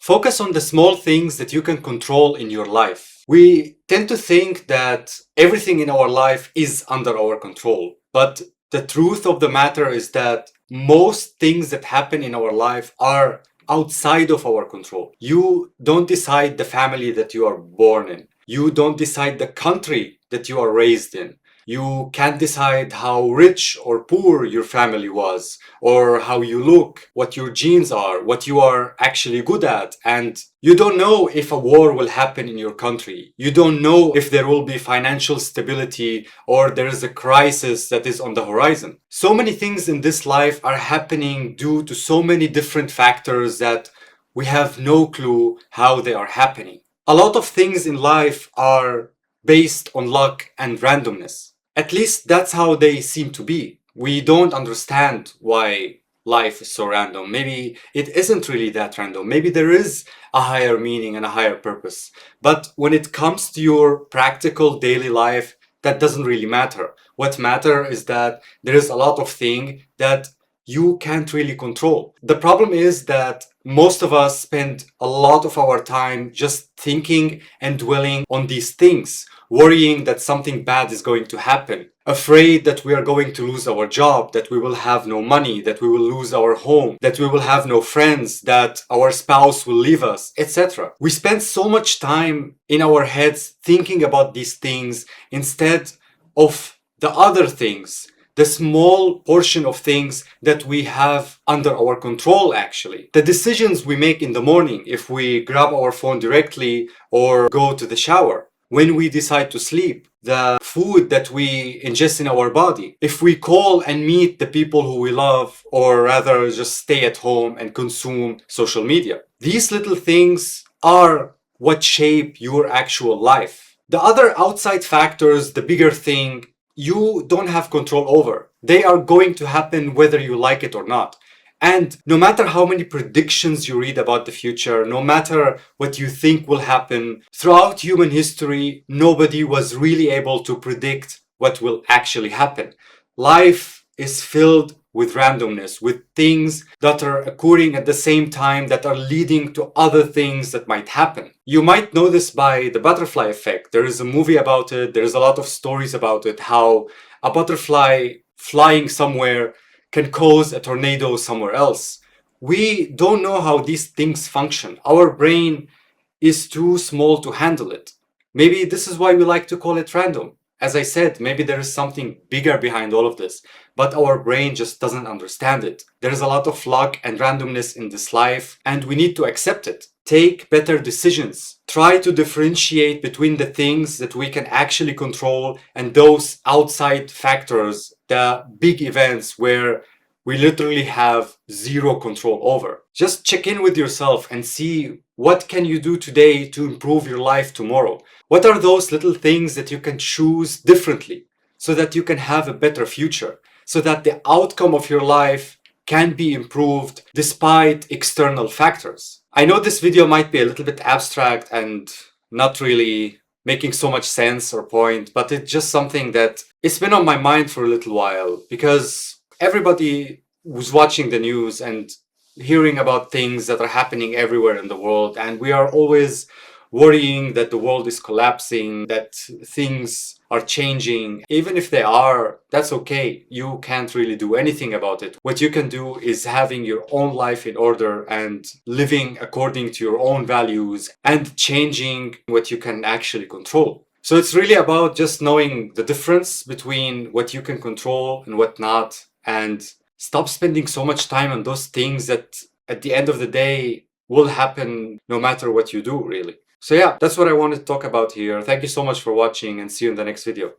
Focus on the small things that you can control in your life. We tend to think that everything in our life is under our control, but the truth of the matter is that most things that happen in our life are outside of our control. You don't decide the family that you are born in. You don't decide the country that you are raised in. You can't decide how rich or poor your family was, or how you look, what your genes are, what you are actually good at. And you don't know if a war will happen in your country. You don't know if there will be financial stability or there is a crisis that is on the horizon. So many things in this life are happening due to so many different factors that we have no clue how they are happening. A lot of things in life are based on luck and randomness. At least that's how they seem to be. We don't understand why life is so random. Maybe it isn't really that random. Maybe there is a higher meaning and a higher purpose. But when it comes to your practical daily life, that doesn't really matter. What matters is that there is a lot of things that you can't really control. The problem is that most of us spend a lot of our time just thinking and dwelling on these things, worrying that something bad is going to happen, afraid that we are going to lose our job, that we will have no money, that we will lose our home, that we will have no friends, that our spouse will leave us, etc. We spend so much time in our heads thinking about these things instead of the other things, the small portion of things that we have under our control actually. The decisions we make in the morning, if we grab our phone directly or go to the shower, when we decide to sleep, the food that we ingest in our body, if we call and meet the people who we love, or rather just stay at home and consume social media. These little things are what shape your actual life. The other outside factors, the bigger thing, you don't have control over. They are going to happen whether you like it or not. And no matter how many predictions you read about the future, no matter what you think will happen, throughout human history, nobody was really able to predict what will actually happen. Life is filled with randomness, with things that are occurring at the same time that are leading to other things that might happen. You might know this by the butterfly effect. There is a movie about it, there's a lot of stories about it, how a butterfly flying somewhere can cause a tornado somewhere else. We don't know how these things function. Our brain is too small to handle it. Maybe this is why we like to call it random. As I said, maybe there is something bigger behind all of this, but our brain just doesn't understand it. There is a lot of luck and randomness in this life, and we need to accept it. Take better decisions. Try to differentiate between the things that we can actually control and those outside factors, the big events where we literally have zero control over. Just check in with yourself and see what can you do today to improve your life tomorrow. What are those little things that you can choose differently so that you can have a better future, so that the outcome of your life can be improved despite external factors. I know this video might be a little bit abstract and not really making so much sense or point, but it's just something that it's been on my mind for a little while, because everybody was watching the news and hearing about things that are happening everywhere in the world, and we are always worrying that the world is collapsing, that things are changing. Even if they are, that's okay. You can't really do anything about it. What you can do is having your own life in order and living according to your own values and changing what you can actually control. So it's really about just knowing the difference between what you can control and what not, and stop spending so much time on those things that at the end of the day will happen no matter what you do, really. So yeah, that's what I wanted to talk about here. Thank you so much for watching, and see you in the next video.